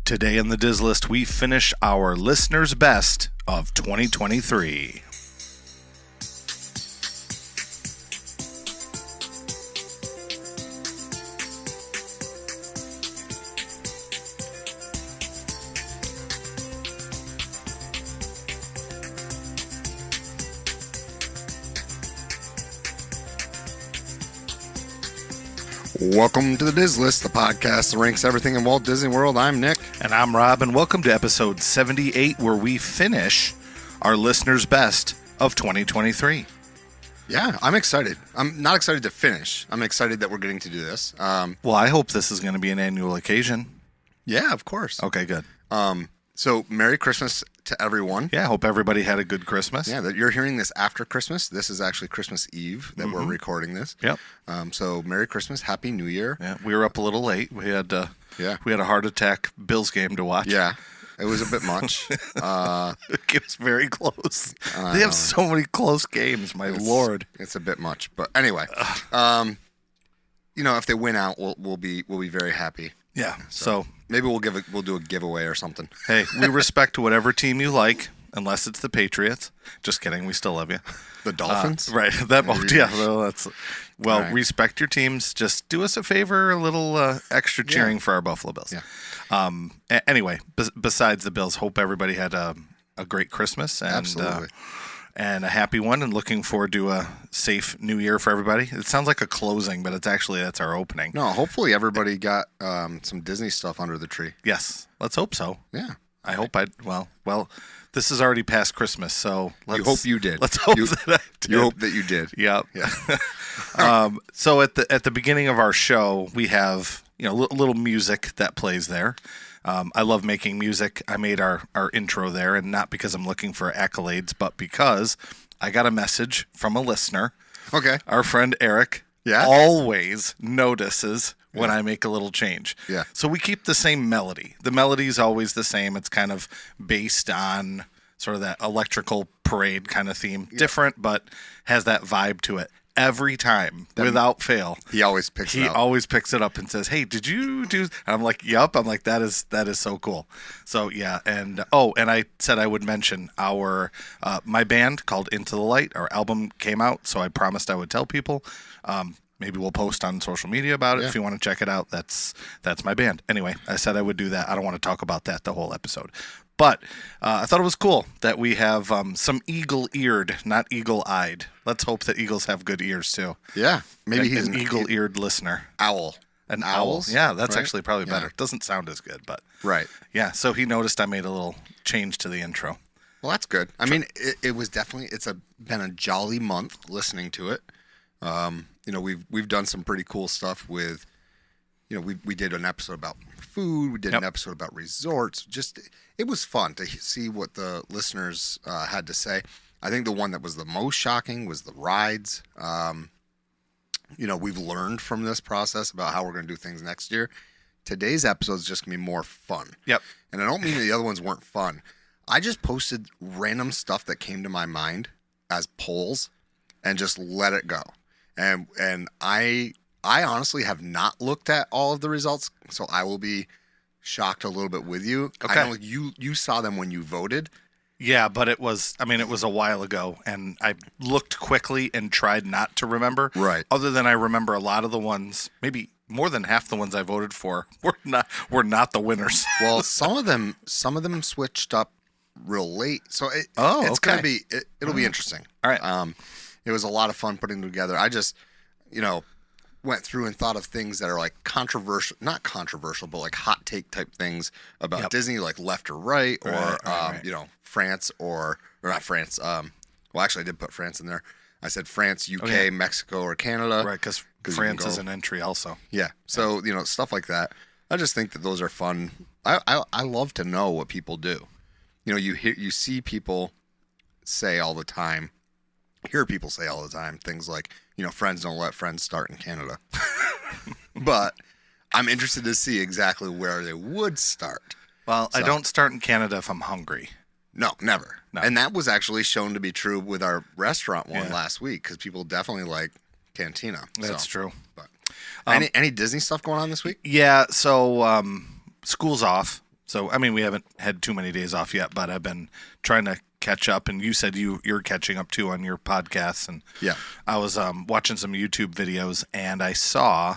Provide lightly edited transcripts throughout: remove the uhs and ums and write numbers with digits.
Today in the Diz List, we finish our listeners' best of 2023. Welcome to the Diz List, the podcast that ranks everything in Walt Disney World. I'm Nick. And I'm Rob, and welcome to episode 78, where we finish our listeners' best of 2023. Yeah, I'm excited. I'm not excited to finish. I'm excited that we're getting to do this. Well, I hope this is going to be an annual occasion. Yeah, of course. Okay, good. So Merry Christmas to everyone. Yeah, I hope everybody had a good Christmas. Yeah, that you're hearing this after Christmas. This is actually Christmas Eve that we're recording this. Yep. So Merry Christmas, Happy New Year. Yeah, we were up a little late. We had a heart attack Bills game to watch. Yeah, it was a bit much. It was very close. They have so many close games, Lord. It's a bit much, but anyway, if they win out, we'll be very happy. Yeah. So maybe we'll do a giveaway or something. Hey, we respect whatever team you like, unless it's the Patriots. Just kidding. We still love you. The Dolphins? Right. Well, respect your teams. Just do us a favor, a little extra cheering for our Buffalo Bills. Yeah. Anyway, besides the Bills, hope everybody had a great Christmas and a happy one, and looking forward to a safe new year for everybody. It sounds like a closing, but that's our opening. No, hopefully everybody got some Disney stuff under the tree. Yes. Let's hope so. Yeah. Well, this is already past Christmas, so you hope you did. Let's hope that I did. You hope that you did. Yep. Yeah. So at the beginning of our show, we have little music that plays there. I love making music. I made our intro there, and not because I'm looking for accolades, but because I got a message from a listener. Okay. Our friend Eric always notices when I make a little change. Yeah. So we keep the same melody. The melody is always the same. It's kind of based on sort of that electrical parade kind of theme. Yeah. Different, but has that vibe to it. Every time, without fail, he always picks it up and says, "Hey, did you do?" And I'm like, "Yup." I'm like, "That is so cool." So yeah, and I said I would mention our my band called Into the Light. Our album came out, so I promised I would tell people. Maybe we'll post on social media about it if you want to check it out. That's my band. Anyway, I said I would do that. I don't want to talk about that the whole episode. But I thought it was cool that we have some eagle-eared, not eagle-eyed. Let's hope that eagles have good ears, too. Yeah. Maybe he's an eagle-eared listener. Owl. An owl? Yeah, that's actually probably better. Doesn't sound as good, but... Right. Yeah, so he noticed I made a little change to the intro. Well, that's good. I mean, it was definitely... been a jolly month listening to it. We've done some pretty cool stuff with... we did an episode about food. We did an episode about resorts. It was fun to see what the listeners had to say. I think the one that was the most shocking was the rides. We've learned from this process about how we're going to do things next year. Today's episode is just going to be more fun. Yep. And I don't mean that the other ones weren't fun. I just posted random stuff that came to my mind as polls and just let it go. And I honestly have not looked at all of the results, so I will be shocked a little bit with you. Okay. I know you saw them when you voted. Yeah, but it was a while ago, and I looked quickly and tried not to remember. Right. Other than I remember a lot of the ones, maybe more than half the ones I voted for were not the winners. Well, some of them switched up real late, so it's going to be it'll be interesting. All right. It was a lot of fun putting it together. I just, went through and thought of things that are like not controversial, but like hot take type things about Disney, like left or right, or right. France or not France. Well, actually, I did put France in there. I said France, UK, Mexico, or Canada. Right, because France is an entry also. Yeah, so stuff like that. I just think that those are fun. I love to know what people do. You see people say all the time. Hear people say all the time things like, friends don't let friends start in Canada. But I'm interested to see exactly where they would start. Well, I don't start in Canada if I'm hungry. No, never. No. And that was actually shown to be true with our restaurant one last week, because people definitely like Cantina. That's true. But any Disney stuff going on this week? Yeah, so school's off. So, I mean, we haven't had too many days off yet, but I've been trying to catch up. And you said you're catching up too on your podcasts. And Yeah. I was watching some YouTube videos, and I saw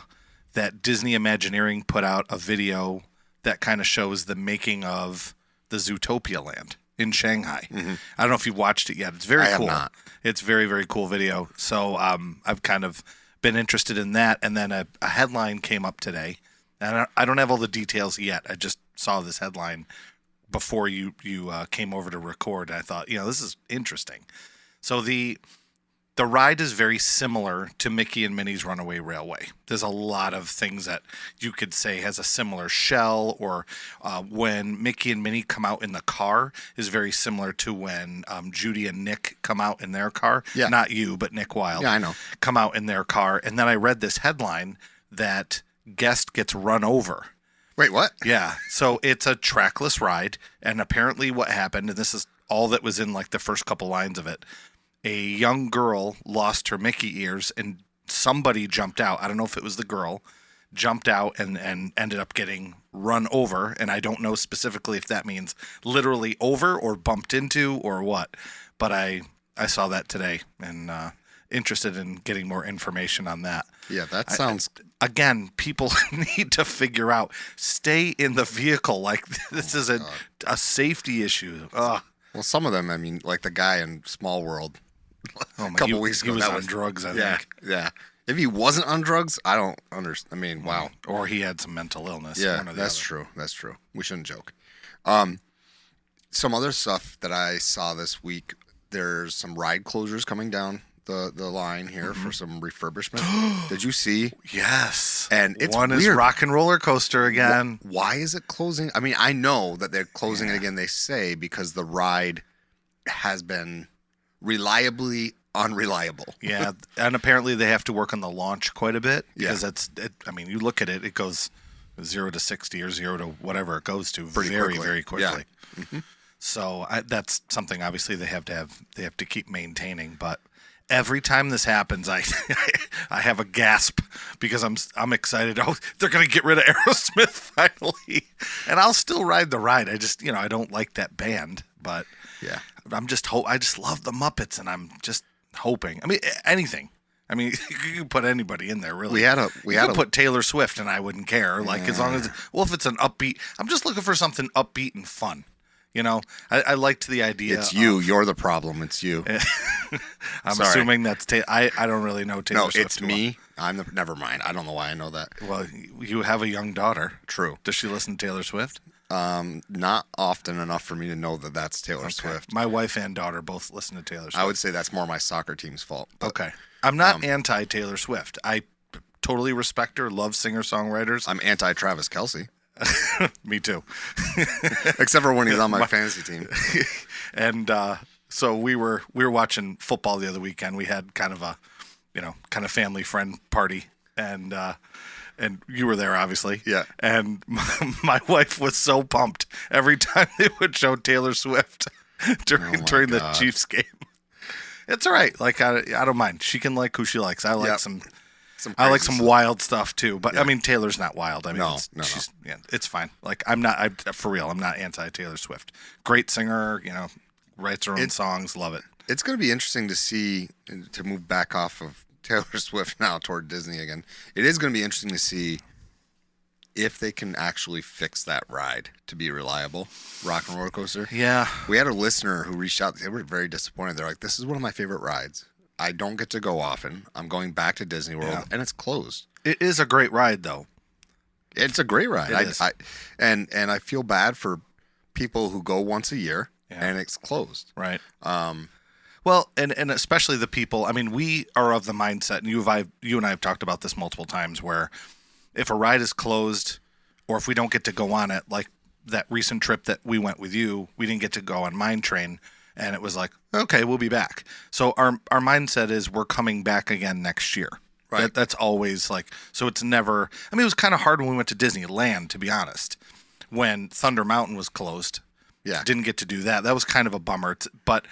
that Disney Imagineering put out a video that kind of shows the making of the Zootopia land in Shanghai. Mm-hmm. I don't know if you've watched it yet. It's very cool. I have not. It's very, very cool video. So I've kind of been interested in that. And then a headline came up today. And I don't have all the details yet. I just saw this headline before you came over to record. I thought, this is interesting. So the ride is very similar to Mickey and Minnie's Runaway Railway. There's a lot of things that you could say has a similar shell, or when Mickey and Minnie come out in the car is very similar to when Judy and Nick come out in their car. Yeah. Not you, but Nick Wilde. Yeah, I know. Come out in their car. And then I read this headline that Guest gets run over. Wait, what? Yeah. So it's a trackless ride. And apparently what happened, and this is all that was in like the first couple lines of it, a young girl lost her Mickey ears and somebody jumped out. I don't know if it was the girl, jumped out and ended up getting run over. And I don't know specifically if that means literally over or bumped into or what. But I saw that today and interested in getting more information on that. Yeah, that sounds... Again, people need to figure out, stay in the vehicle. Like, this is a safety issue. Ugh. Well, some of them, I mean, like the guy in Small World a couple weeks ago. He was that on drugs, I yeah, think. Yeah. If he wasn't on drugs, I don't understand. I mean, wow. Or he had some mental illness. Yeah, one or the that's other. true. That's true. We shouldn't joke. Some other stuff that I saw this week, there's some ride closures coming down the line here for some refurbishment. Did you see? Yes. And it's one weird. is Rock and Roller Coaster again. Why is it closing? I mean, I know that they're closing it again, they say, because the ride has been reliably unreliable. Yeah, and apparently they have to work on the launch quite a bit because Yeah. I mean, you look at it, it goes 0 to 60 or 0 to whatever it goes to very quickly. Yeah. Mm-hmm. So that's something obviously they have to keep maintaining. But every time this happens, I have a gasp because I'm excited. Oh, they're gonna get rid of Aerosmith finally, and I'll still ride the ride. I just I don't like that band, but Yeah. I just love the Muppets, and I'm just hoping. I mean, anything. I mean, you can put anybody in there, really. We had put Taylor Swift, and I wouldn't care. Like, as long as, if it's an upbeat, I'm just looking for something upbeat and fun. I liked the idea. It's you. You're the problem. It's you. I'm Sorry. assuming that's I don't really know Taylor No, Swift. it's me. Never mind. I don't know why I know that. Well, you have a young daughter. True. Does she listen to Taylor Swift? Not often enough for me to know that that's Taylor Swift. My wife and daughter both listen to Taylor Swift. I would say that's more my soccer team's fault. But, Okay. I'm not anti Taylor Swift. I totally respect her, love singer-songwriters. I'm anti Travis Kelce. Me too. Except for when he's on my fantasy team. And so we were watching football the other weekend. We had kind of a, kind of family friend party, and you were there, obviously. Yeah. And my wife was so pumped every time they would show Taylor Swift during the Chiefs game. It's all right. Like I don't mind. She can like who she likes. I like some wild stuff too. But I mean, Taylor's not wild. I mean, No. Yeah, it's fine. Like I'm not for real. I'm not anti Taylor Swift. Great singer. Writes her own songs. Love it. It's going to be interesting to see, to move back off of Taylor Swift now toward Disney again. It is going to be interesting to see if they can actually fix that ride to be reliable. Rock and Roller Coaster. Yeah. We had a listener who reached out. They were very disappointed. They're like, this is one of my favorite rides. I don't get to go often. I'm going back to Disney World, and it's closed. It is a great ride, though. It's a great ride. It is. And I feel bad for people who go once a year, and it's closed. Right. Well, and especially the people. I mean, we are of the mindset, and you and I have talked about this multiple times, where if a ride is closed, or if we don't get to go on it, like that recent trip that we went with you, we didn't get to go on Mine Train, and it was like, okay, we'll be back. So our mindset is we're coming back again next year. Right. That's always like, so it's never. I mean, it was kind of hard when we went to Disneyland, to be honest, when Thunder Mountain was closed. Yeah. Didn't get to do that. That was kind of a bummer. But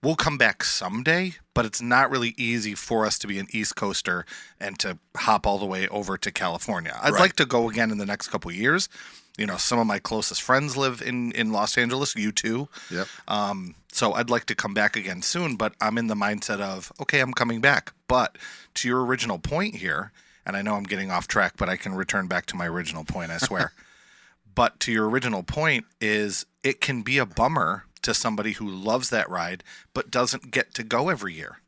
we'll come back someday, but it's not really easy for us to be an East Coaster and to hop all the way over to California. I'd like to go again in the next couple of years, Some of my closest friends live in Los Angeles. You too. Yep. So I'd like to come back again soon, but I'm in the mindset of, okay, I'm coming back. But to your original point here, and I know I'm getting off track, but I can return back to my original point, I swear. But to your original point is it can be a bummer to somebody who loves that ride, but doesn't get to go every year.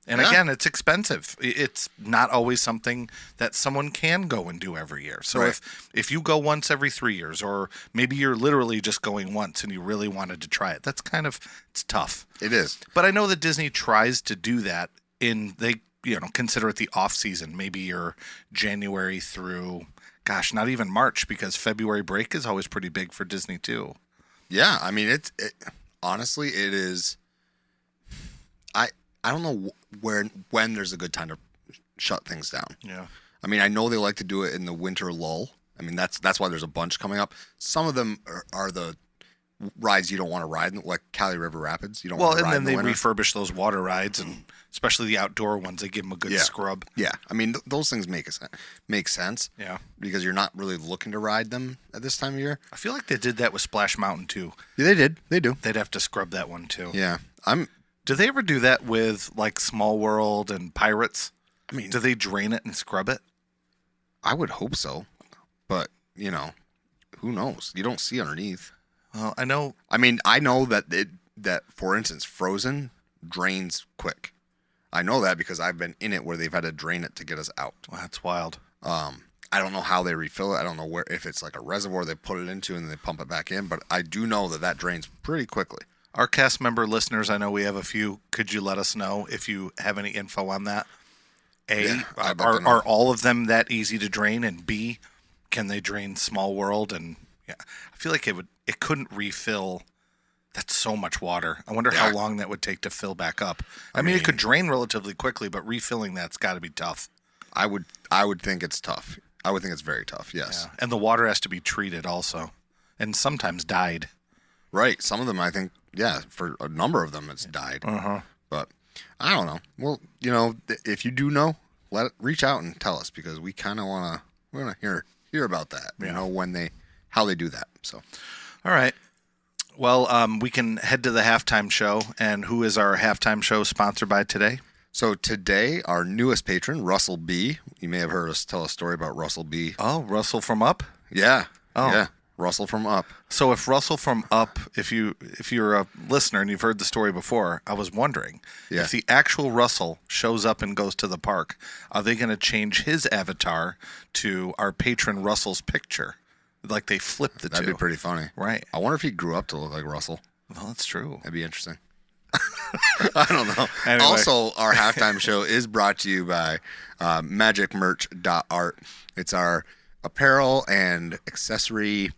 And again, it's expensive. It's not always something that someone can go and do every year. So if you go once every 3 years, or maybe you're literally just going once and you really wanted to try it, it's tough. It is. But I know that Disney tries to do that they consider it the off season. Maybe you're January through, gosh, not even March, because February break is always pretty big for Disney too. Yeah, I mean, honestly, it is. I don't know when there's a good time to shut things down. Yeah. I mean, I know they like to do it in the winter lull. I mean, that's why there's a bunch coming up. Some of them are the rides you don't want to ride, like Cali River Rapids. You don't want to ride in the winter. Well, and then they refurbish those water rides, and especially the outdoor ones, they give them a good scrub. Yeah, I mean, those things make sense. Yeah. Because you're not really looking to ride them at this time of year. I feel like they did that with Splash Mountain too. Yeah, they did. They do. They'd have to scrub that one too. Yeah. Do they ever do that with like Small World and Pirates? I mean, do they drain it and scrub it? I would hope so, but who knows? You don't see underneath. Well, I know. I mean, I know that for instance, Frozen drains quick. I know that because I've been in it where they've had to drain it to get us out. Well, that's wild. I don't know how they refill it. I don't know if it's like a reservoir they put it into and then they pump it back in, but I do know that drains pretty quickly. Our cast member listeners, I know we have a few. Could you let us know if you have any info on that? Are all of them that easy to drain? And B, can they drain Small World? And I feel like it couldn't refill. That's so much water. I wonder how long that would take to fill back up. I mean, it could drain relatively quickly, but refilling that's got to be tough. I would think it's tough. I would think it's very tough. Yes. Yeah. And the water has to be treated also, and sometimes dyed. Right. Some of them, I think, for a number of them, it's died. But I don't know. Well, if you do know, reach out and tell us, because we kind of want to hear about that. How they do that. So, all right. Well, we can head to the halftime show. And who is our halftime show sponsored by today? So today, our newest patron, Russell B. You may have heard us tell a story about Russell B. Oh, Russell from Up? Yeah. Oh. Yeah. Russell from Up. So if Russell from Up, if you're a listener and you've heard the story before, I was wondering if the actual Russell shows up and goes to the park, are they going to change his avatar to our patron Russell's picture? Like they flip the two. That'd be pretty funny. Right. I wonder if he grew up to look like Russell. Well, that's true. That'd be interesting. I don't know. Anyway. Also, our halftime show is brought to you by magicmerch.art. It's our apparel and accessory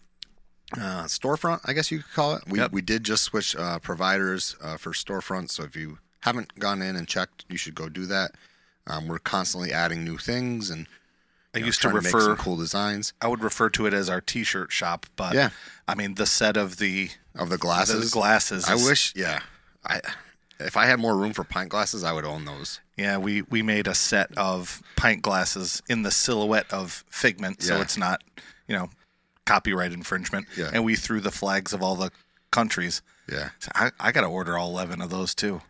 storefront, I guess you could call it. We did just switch providers for storefront, so if you haven't gone in and checked, you should go do that. We're constantly adding new things, and I used to make some cool designs. I would refer to it as our T-shirt shop, but I mean the set of the glasses. The glasses. I wish, if I had more room for pint glasses, I would own those. Yeah, we made a set of pint glasses in the silhouette of Figment, so it's not copyright infringement. Yeah. And we threw the flags of all the countries. Yeah. So I got to order all 11 of those too.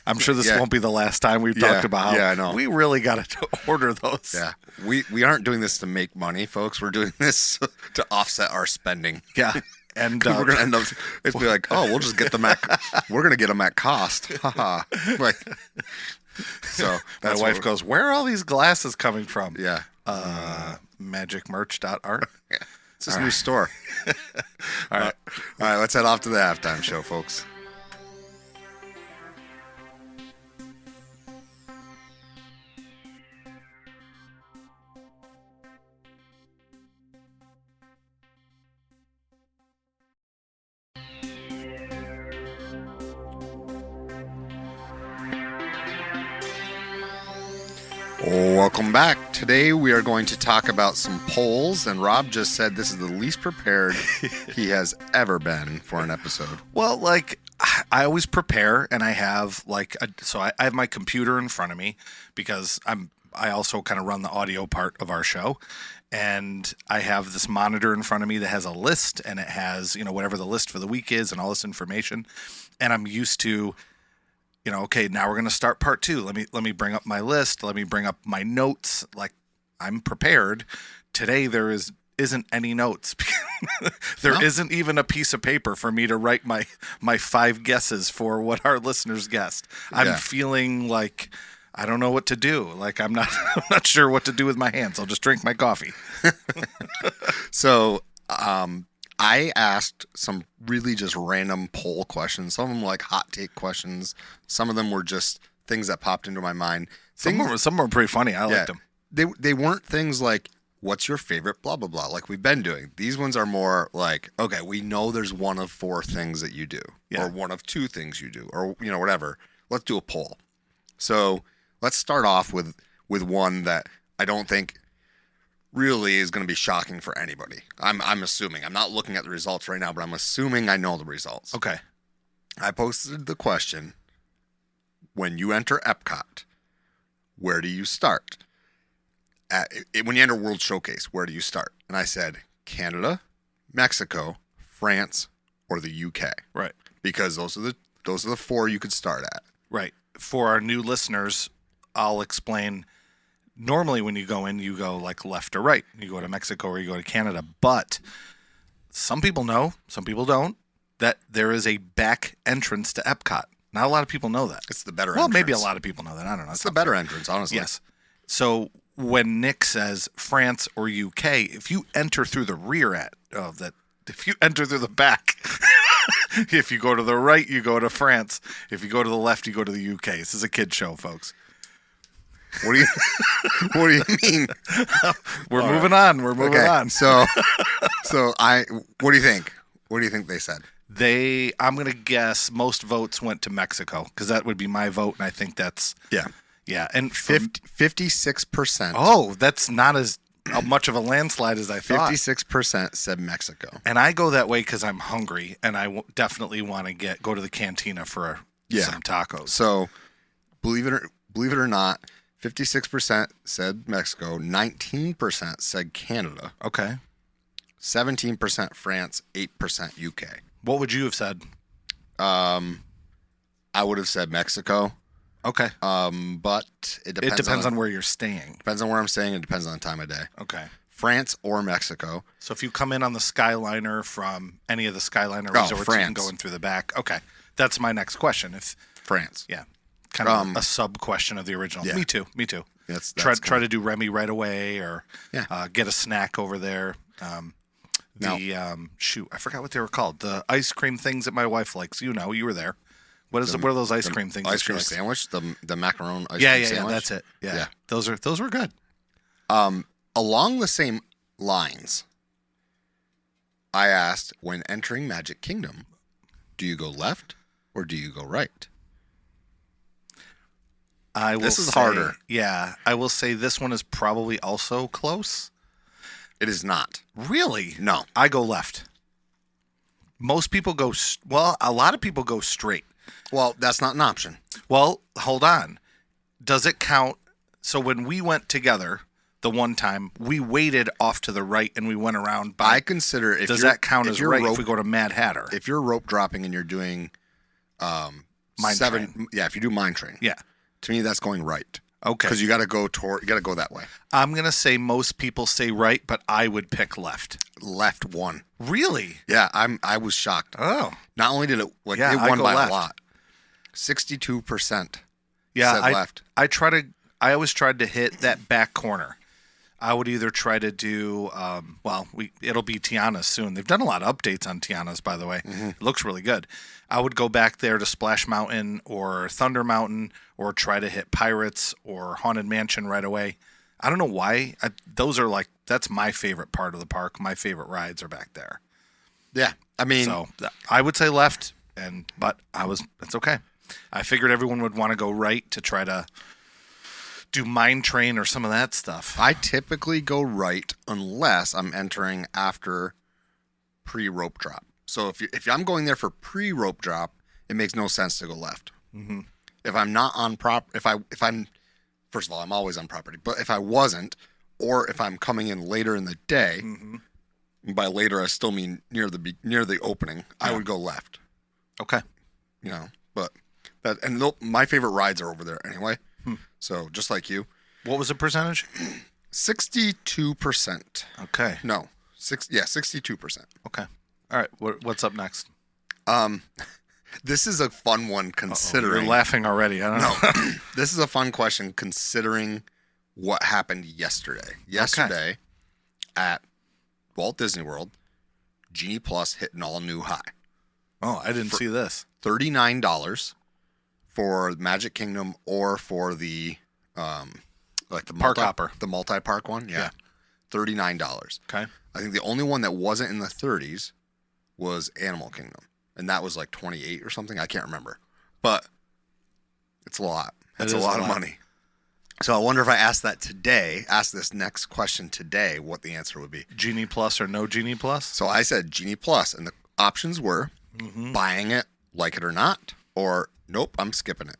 I'm sure this won't be the last time we've talked about how I know. We really got to order those. Yeah. We aren't doing this to make money, folks. We're doing this to offset our spending. Yeah. And we're going to end up, it's be like, we'll just get them we're going to get them at cost. Haha. So my wife goes, where are all these glasses coming from? Yeah. Magicmerch.art. Yeah. It's this new store. All right. All right, let's head off to the halftime show, folks. Welcome back. Today we are going to talk about some polls, and Rob just said this is the least prepared he has ever been for an episode. Well, I always prepare, and I have I have my computer in front of me because I also kind of run the audio part of our show, and I have this monitor in front of me that has a list, and it has, whatever the list for the week is and all this information. And I'm used to, okay, now we're going to start part 2. Let me bring up my list. Let me bring up my notes. Like, I'm prepared. Today there isn't any notes. There isn't even a piece of paper for me to write my 5 guesses for what our listeners guessed. I'm feeling like I don't know what to do. Like, I'm not sure what to do with my hands. I'll just drink my coffee. So, I asked some really just random poll questions. Some of them like hot take questions. Some of them were just things that popped into my mind. Some of them were pretty funny. I liked them. They weren't things like, what's your favorite blah, blah, blah, like we've been doing. These ones are more like, okay, we know there's one of 4 things that you do, or one of 2 things you do, or, whatever. Let's do a poll. So let's start off with one that I don't think really is going to be shocking for anybody. I'm assuming. I'm not looking at the results right now, but I'm assuming I know the results. Okay. I posted the question, when you enter Epcot, where do you start? When you enter World Showcase, where do you start? And I said, Canada, Mexico, France, or the UK. Right. Because those are the 4 you could start at. Right. For our new listeners, I'll explain. Normally when you go in, you go like left or right. You go to Mexico or you go to Canada. But some people know, some people don't, that there is a back entrance to Epcot. Not a lot of people know that. It's the better entrance. Well, maybe a lot of people know that. I don't know. It's the better entrance, honestly. Yes. So when Nick says France or UK, if you enter through the rear if you enter through the back, if you go to the right, you go to France. If you go to the left, you go to the UK. This is a kid show, folks. What do you mean? We're moving on. We're moving on. So what do you think? What do you think they said? I'm going to guess most votes went to Mexico, because that would be my vote, and I think that's... Yeah, and 56%. Oh, that's not as much of a landslide as I thought. 56% said Mexico. And I go that way because I'm hungry, and I definitely want to go to the cantina for some tacos. So, believe it or not, 56% said Mexico, 19% said Canada. Okay. 17% France, 8% UK. What would you have said? I would have said Mexico. Okay. But it depends on where you're staying. Depends on where I'm staying. It depends on the time of day. Okay. France or Mexico. So if you come in on the Skyliner from any of the Skyliner resorts, France. you can go in through the back. Okay. That's my next question. France. Yeah. Kind of a sub question of the original. Yeah. Me too. That's try to do Remy right away, or Yeah. Get a snack over there. Shoot, I forgot what they were called. The ice cream things that my wife likes. You were there. What are those ice cream things? Ice cream sandwich, the macaron ice cream sandwich. Yeah, that's it. Yeah. Those were good. Along the same lines, I asked, when entering Magic Kingdom, do you go left or do you go right? This is harder. Yeah, I will say this one is probably also close. It is not. Really? No. I go left. Most people go, a lot of people go straight. Well, that's not an option. Well, hold on. Does it count? So when we went together the one time, we waited off to the right and we went around. I consider does that count as right if we go to Mad Hatter? If you're rope dropping and you're doing Mine Train. Yeah, if you do Mine Train. Yeah. To me, that's going right. Okay. Because you got to go that way. I'm going to say most people say right, but I would pick left. Left won. Really? Yeah, I was shocked. Oh. Not only did it it won by a lot. 62% said left. I always tried to hit that back corner. I would either try to do it'll be Tiana's soon. They've done a lot of updates on Tiana's, by the way. Mm-hmm. It looks really good. I would go back there to Splash Mountain or Thunder Mountain, or try to hit Pirates or Haunted Mansion right away. I don't know why. That's my favorite part of the park. My favorite rides are back there. Yeah. I mean, so I would say left, but that's okay. I figured everyone would want to go right to try to do Mine Train or some of that stuff. I typically go right unless I'm entering after pre-rope drop. So if I'm going there for pre-rope drop, it makes no sense to go left. Mm-hmm. If I'm not on if I'm first of all, I'm always on property. But if I wasn't, or if I'm coming in later in the day, by later I still mean near the opening, I would go left. Okay. But my favorite rides are over there anyway. So just like you. What was the percentage? 62%. Okay. No, 62%. Okay. All right. What's up next? This is a fun one considering. You're laughing already. I don't know. This is a fun question considering what happened yesterday. Yesterday at Walt Disney World, Genie Plus hit an all-new high. Oh, I didn't see this. $39 for Magic Kingdom or for the the Park Hopper. The multi-park one. Yeah. $39. Okay. I think the only one that wasn't in the 30s was Animal Kingdom. And that was like 28 or something. I can't remember. But it's a lot. That's a lot of money. So I wonder if I ask this next question today, what the answer would be. Genie Plus or no Genie Plus? So I said Genie Plus, and the options were buying it, like it or not, or nope, I'm skipping it.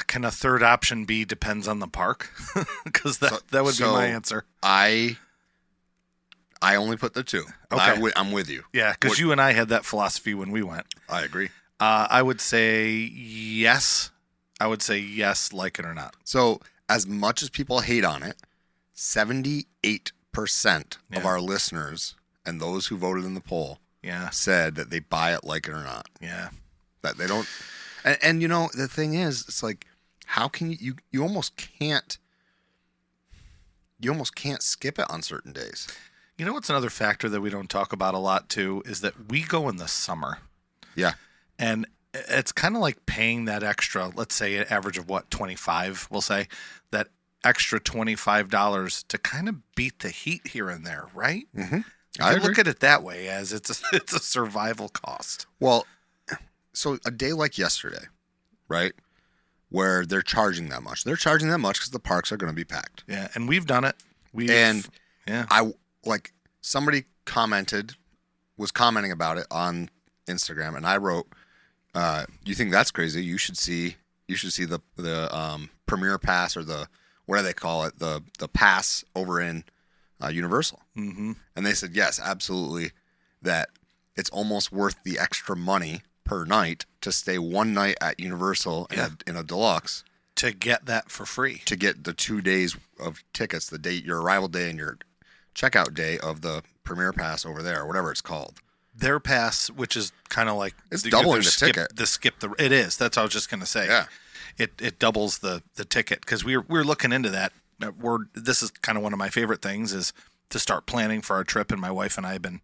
Can a third option be depends on the park? Because that would be my answer. I only put the two. Okay. I'm with you. Yeah, because you and I had that philosophy when we went. I agree. I would say yes. I would say yes, like it or not. So as much as people hate on it, 78% of our listeners and those who voted in the poll said that they buy it like it or not. Yeah. That they don't. And the thing is, it's like, how can you almost can't skip it on certain days. You know what's another factor that we don't talk about a lot too is that we go in the summer. Yeah. And it's kind of like paying that extra, let's say an average of what, 25, we'll say, that extra $25 to kind of beat the heat here and there, right? Mm-hmm. I look at it that way as it's a survival cost. Well, so a day like yesterday, right, where they're charging that much. They're charging that much because the parks are going to be packed. Yeah, and we've done it. Somebody was commenting about it on Instagram, and I wrote, "You think that's crazy? You should see the Premier Pass or the what do they call it the pass over in Universal." Mm-hmm. And they said yes, absolutely, that it's almost worth the extra money per night to stay one night at Universal in a deluxe to get that for free. To get the 2 days of tickets, your arrival day and your checkout day of the Premier Pass over there, or whatever it's called. Their pass, which is kind of like it's doubling the ticket. It is. That's what I was just going to say. Yeah, it doubles the ticket because we're looking into that. This is kind of one of my favorite things is to start planning for our trip, and my wife and I have been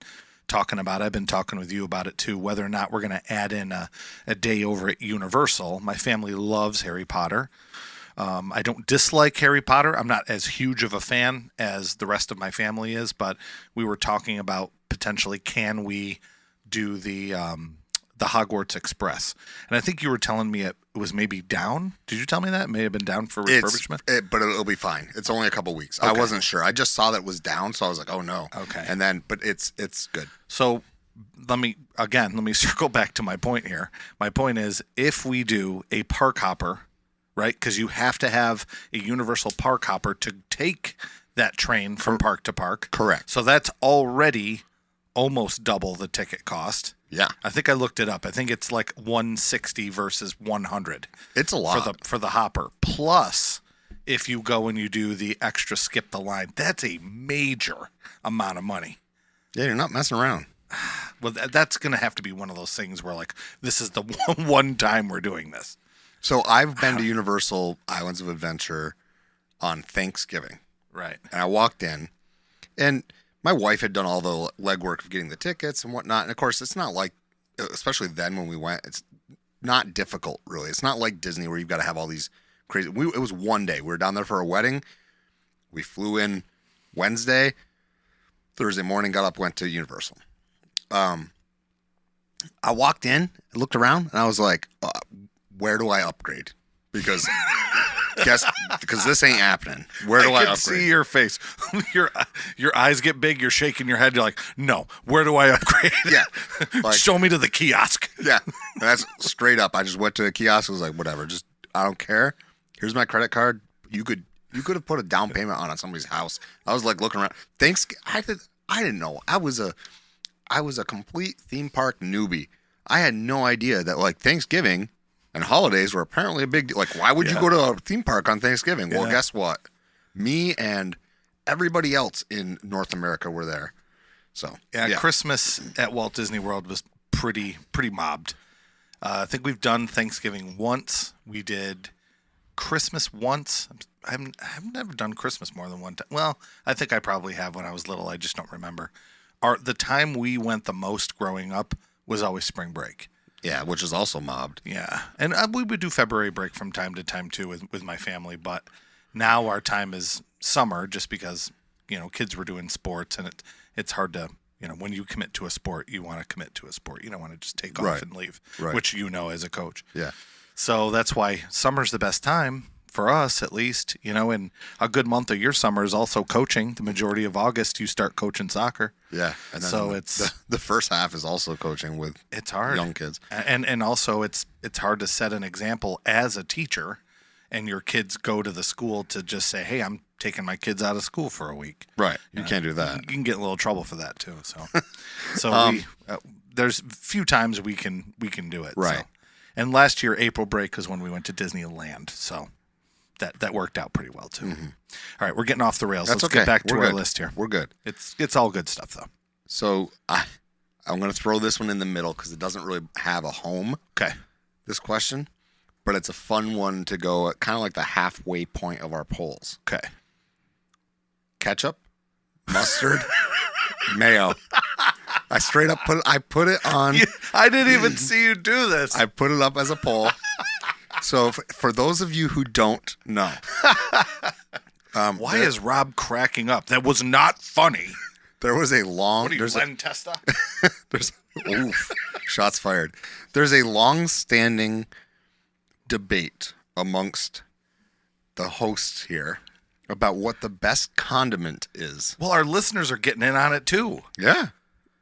talking about it. I've been talking with you about it too, whether or not we're going to add in a day over at Universal. My family loves Harry Potter. I don't dislike Harry Potter. I'm not as huge of a fan as the rest of my family is, but we were talking about potentially can we do the Hogwarts Express. And I think you were telling me it was maybe down. Did you tell me that? It may have been down for refurbishment? But it'll be fine. It's only a couple weeks. Okay. I wasn't sure. I just saw that it was down, so I was like, oh no. Okay. And then, but it's good. So let me circle back to my point here. My point is if we do a park hopper, right? Because you have to have a Universal Park Hopper to take that train from park to park. Correct. So that's already almost double the ticket cost. Yeah. I think I looked it up. I think it's like $160 versus $100. It's a lot. For the hopper. Plus, if you go and you do the extra skip the line, that's a major amount of money. Yeah, you're not messing around. Well, that's going to have to be one of those things where like this is the one time we're doing this. So I've been to Universal Islands of Adventure on Thanksgiving. Right. And I walked in, and my wife had done all the legwork of getting the tickets and whatnot. And of course, it's not like, especially then when we went, it's not difficult, really. It's not like Disney where you've got to have all these crazy. It was one day. We were down there for a wedding. We flew in Wednesday. Thursday morning, got up, went to Universal. I walked in, looked around, and I was like, where do I upgrade? Because this ain't happening. Where do I upgrade? I can see your face. Your eyes get big. You're shaking your head. You're like, no. Where do I upgrade? Yeah. Like, show me to the kiosk. Yeah. That's straight up. I just went to the kiosk. I was like, whatever. I don't care. Here's my credit card. You could You could have put a down payment on somebody's house. I was like looking around. I didn't know. I was a complete theme park newbie. I had no idea that like Thanksgiving and holidays were apparently a big deal. Like, why would you go to a theme park on Thanksgiving? Well, guess what? Me and everybody else in North America were there. So yeah. Christmas at Walt Disney World was pretty mobbed. I think we've done Thanksgiving once. We did Christmas once. I've never done Christmas more than one time. Well, I think I probably have when I was little. I just don't remember. The time we went the most growing up was always spring break. Yeah, which is also mobbed. Yeah, and we would do February break from time to time too with my family. But now our time is summer, just because kids were doing sports, and it's hard to when you commit to a sport, you want to commit to a sport. You don't want to just take off and leave, which as a coach. Yeah. So that's why summer's the best time for us, at least. And a good month of your summer is also coaching. The majority of August, you start coaching soccer. Yeah, and then so it's the first half is also coaching with young kids, and also it's hard to set an example as a teacher, and your kids go to the school to just say, "Hey, I'm taking my kids out of school for a week." Right, you can't do that. You can get in a little trouble for that too. So, there's a few times we can do it. Right, so. And last year April break was when we went to Disneyland, so that worked out pretty well too. Mm-hmm. All right, we're getting off the rails. Let's get back to our list here. We're good. It's all good stuff though. So I'm going to throw this one in the middle because it doesn't really have a home. Okay. This question, but it's a fun one to go at kind of like the halfway point of our polls. Okay. Ketchup, mustard, mayo. I straight up put it on. I didn't even see you do this. I put it up as a poll. So for those of you who don't know, why is Rob cracking up? That was not funny. There was a long. What are you, Len Testa? Shots fired. There's a long-standing debate amongst the hosts here about what the best condiment is. Well, our listeners are getting in on it too. Yeah,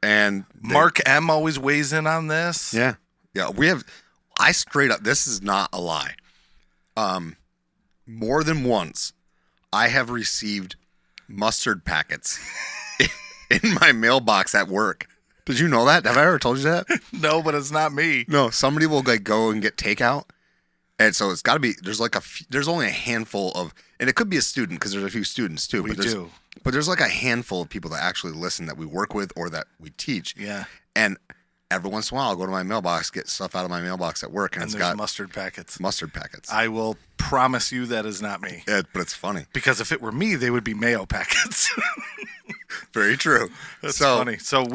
and Mark M always weighs in on this. Yeah. We have. I straight up. This is not a lie. More than once, I have received mustard packets in my mailbox at work. Did you know that? Have I ever told you that? No, but it's not me. No, somebody will go and get takeout, and so it's got to be. There's only a handful of, and it could be a student because there's a few students too. But there's like a handful of people that actually listen that we work with or that we teach. Yeah, and every once in a while, I'll go to my mailbox, get stuff out of my mailbox at work, and it's got mustard packets. Mustard packets. I will promise you that is not me. Yeah, but it's funny. Because if it were me, they would be mayo packets. Very true. That's funny. So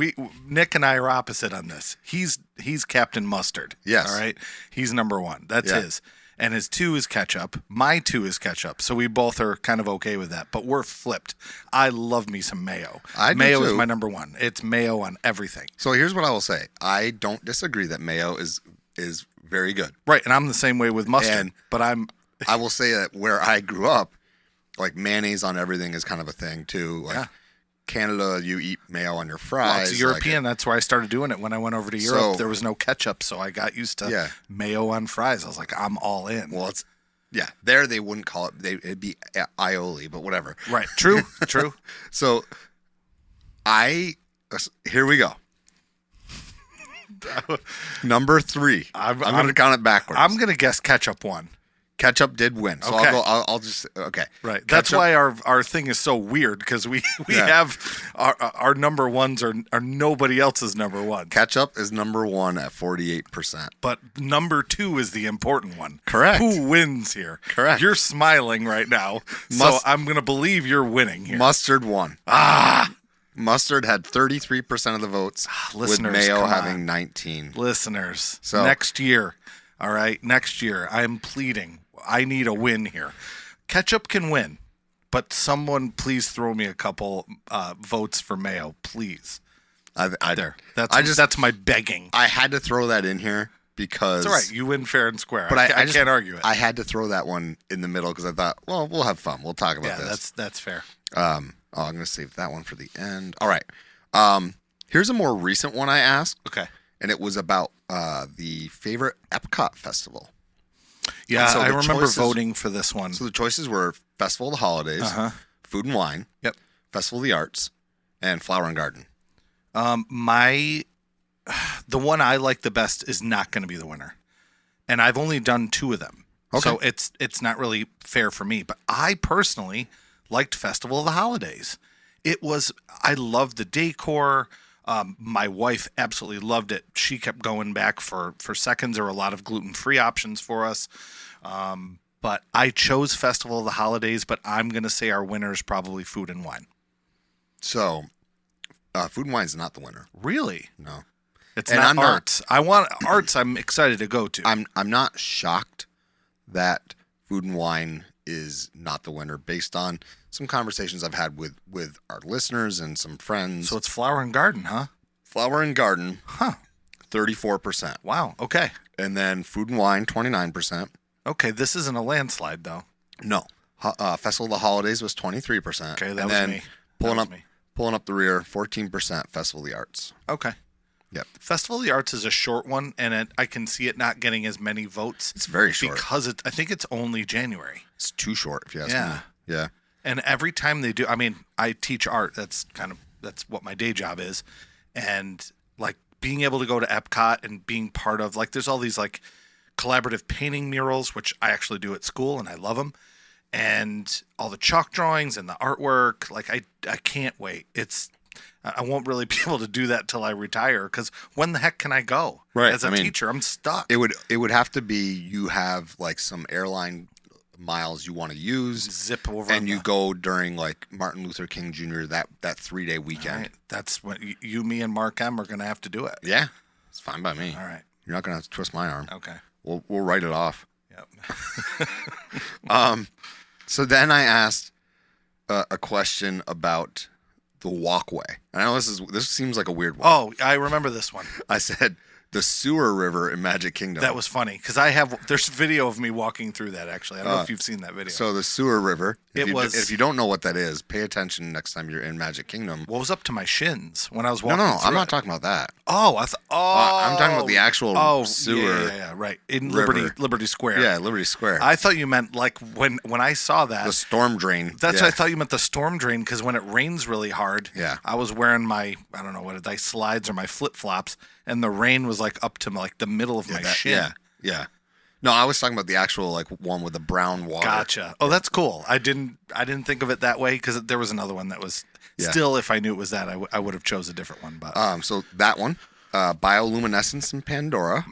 Nick and I are opposite on this. He's Captain Mustard. Yes. All right. He's number one. That's his. And his 2 is ketchup. My 2 is ketchup. So we both are kind of okay with that. But we're flipped. I love me some mayo. Mayo is my number one. It's mayo on everything. So here's what I will say. I don't disagree that mayo is very good. Right. And I'm the same way with mustard. But I will say that where I grew up, like mayonnaise on everything is kind of a thing too. Like Canada, you eat mayo on your fries. Well, it's European. That's where I started doing it when I went over to Europe. There was no ketchup, so I got used to mayo on fries. I was like, I'm all in. Well, there they wouldn't call it. It'd be aioli, but whatever. Right. True. So here we go. Number 3. I'm going to count it backwards. I'm going to guess ketchup won. Ketchup did win, so okay. I'll just okay. Right, that's why our thing is so weird because we have our number ones are nobody else's number one. Ketchup is number 1 at 48%, but number 2 is the important one. Correct. Who wins here? Correct. You're smiling right now, so I'm gonna believe you're winning here. Mustard won. Mustard had 33% of the votes, with mayo having 19. Listeners, so next year, all right, next year, I'm pleading. I need a win here. Ketchup can win, but someone please throw me a couple votes for mayo, please. That's my begging. I had to throw that in here because it's all right. You win fair and square. But I can't argue it. I had to throw that one in the middle because I thought, well, we'll have fun. We'll talk about this. Yeah, that's fair. I'm going to save that one for the end. All right. Here's a more recent one I asked. Okay. And it was about the favorite Epcot festival. Yeah, so I the remember choices- voting for this one. So the choices were Festival of the Holidays, Food and Wine, Yep. Festival of the Arts, and Flower and Garden. The one I like the best is not going to be the winner, and I've only done 2 of them, so it's not really fair for me. But I personally liked Festival of the Holidays. I loved the decor. My wife absolutely loved it. She kept going back for seconds. There were a lot of gluten-free options for us. But I chose Festival of the Holidays, but I'm going to say our winner is probably Food and Wine. So, Food and Wine is not the winner. Really? No. It's And not I'm not- Arts. I want Arts. I'm excited to go to. I'm not shocked that Food and Wine is not the winner based on some conversations I've had with our listeners and some friends. So it's Flower and Garden, huh? Flower and Garden, Huh. 34%. Wow. Okay. And then Food and Wine, 29%. Okay. This isn't a landslide, though. No. Festival of the Holidays was 23%. Okay, that and was then me. Pulling That up was me. pulling up the rear, 14% Festival of the Arts. Okay. Yep. Festival of the Arts is a short one, and I can see it not getting as many votes. It's very short. Because I think it's only January. It's too short, if you ask Yeah. me. Yeah. And every time they do, I mean, I teach art. That's what my day job is. And like being able to go to Epcot and being part of, like, there's all these like collaborative painting murals, which I actually do at school and I love them. And all the chalk drawings and the artwork, like I can't wait. I won't really be able to do that till I retire, because when the heck can I go? Right. As a teacher, I'm stuck. It would have to be you have like some airline miles you want to use, Zip over and you go during like Martin Luther King Jr. that 3-day weekend. Right. That's what you, me, and Mark M are going to have to do it. Yeah, it's fine by me. All right. You're not gonna have to twist my arm. Okay. We'll write it off. Yep. So then I asked a question about the walkway. And I know this seems like a weird one. Oh, I remember this one. I said the sewer river in Magic Kingdom. That was funny because there's video of me walking through that, actually. I don't know if you've seen that video. So the sewer river. If It you don't know what that is, pay attention next time you're in Magic Kingdom. What was up to my shins when I was walking? No, through I'm not it. talking about that. Oh, I'm talking about the actual sewer. Yeah, right. In river. Liberty Square. Yeah, Liberty Square. I thought you meant like when I saw that. The storm drain. That's yeah. what I thought you meant, the storm drain, because when it rains really hard, Yeah. I was wearing my, I don't know what I slides or my flip flops, and the rain was like up to like the middle of my shin. Yeah. No, I was talking about the actual like one with the brown water. Gotcha. Oh, that's cool. I didn't think of it that way, because there was another one that was still. If I knew it was that, I would have chose a different one. But So that one, bioluminescence in Pandora,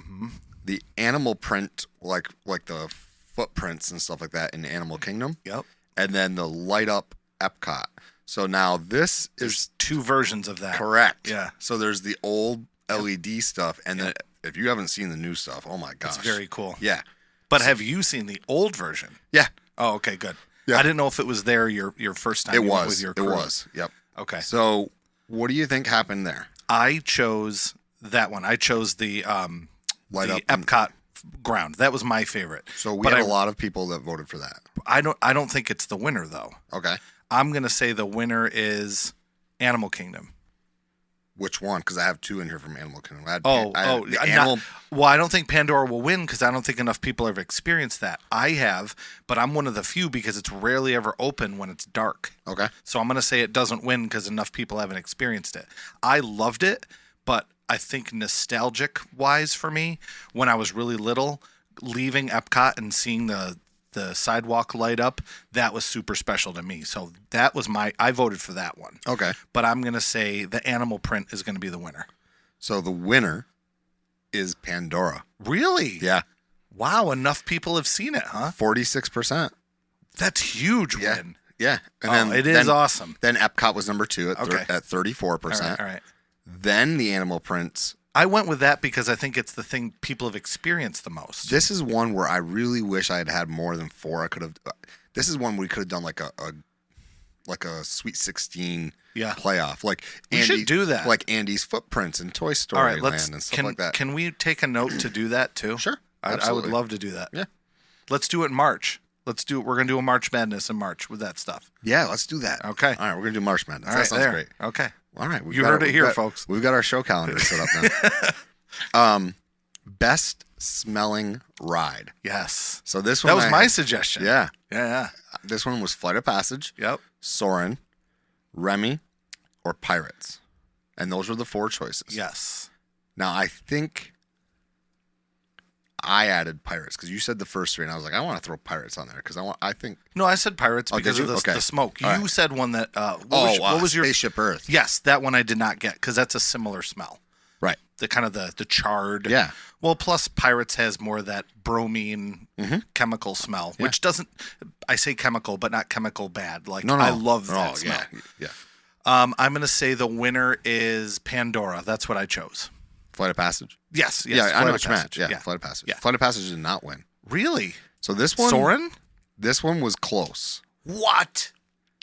the animal print, like the footprints and stuff like that in Animal Kingdom. Yep. And then the light up Epcot. So now this There's is 2 versions of that. correct. Yeah. So there's the old LED stuff, and then if you haven't seen the new stuff, oh my gosh, It's very cool. Yeah. But have you seen the old version? Yeah. Oh, okay, good. Yeah. I didn't know if it was there your first time. It you went was. with your It crew. was. Yep. Okay. So what do you think happened there? I chose that one. I chose the Light the up and- Epcot ground. That was my favorite. So we But had I- a lot of people that voted for that. I don't think it's the winner though. Okay. I'm gonna say the winner is Animal Kingdom. Which one? Because I have 2 in here from Animal Kingdom. I don't think Pandora will win, because I don't think enough people have experienced that. I have, but I'm one of the few, because it's rarely ever open when it's dark. Okay. So I'm going to say it doesn't win because enough people haven't experienced it. I loved it, but I think nostalgic wise for me, when I was really little, leaving Epcot and seeing the sidewalk light up, that was super special to me. So that was I voted for that one. Okay. But I'm going to say the animal print is going to be the winner. So the winner is Pandora. Really? Yeah. Wow, enough people have seen it, huh? 46%. That's huge Yeah. win. Yeah. And It is awesome. Then Epcot was number 2 at Okay. at 34%. All right. Then the animal prints. I went with that because I think it's the thing people have experienced the most. This is one where I really wish I had had more than 4. This is one we could have done like a Sweet 16 playoff. Like We should do that. Like Andy's footprints in Toy Story All right, Land and stuff like that. Can we take a note to do that too? Sure. I would Absolutely. love to do that. Yeah. Let's do it in March. Let's do it. We're going to do a March Madness in March with that stuff. Yeah, let's do that. Okay. All right, we're going to do March Madness. All That right, sounds there. great. Okay. All right. You heard it here, folks. We've got our show calendar set up now. best smelling ride. Yes. So this one That was my suggestion. Yeah. Yeah. This one was Flight of Passage, Yep. Soarin', Remy, or Pirates. And those were the 4 choices. Yes. Now, I think I added Pirates because you said the first 3, and I was like, I want to throw Pirates on there because I think. No, I said Pirates Oh, because did of you? the, Okay. the smoke. All You right. said one that. What was your Spaceship Earth? Yes, that one I did not get because that's a similar smell. Right. The kind of the charred. Yeah. Well, plus Pirates has more of that bromine chemical smell, which doesn't. I say chemical, but not chemical bad. Like No. I love that smell. Yeah. I'm gonna say the winner is Pandora. That's what I chose. Flight of Passage? Yes. Yeah, I Flight know of what you meant. Passage. Yeah, Flight of Passage. Yeah. Flight of Passage did not win. Really? So this one. Soren? This one was close. What?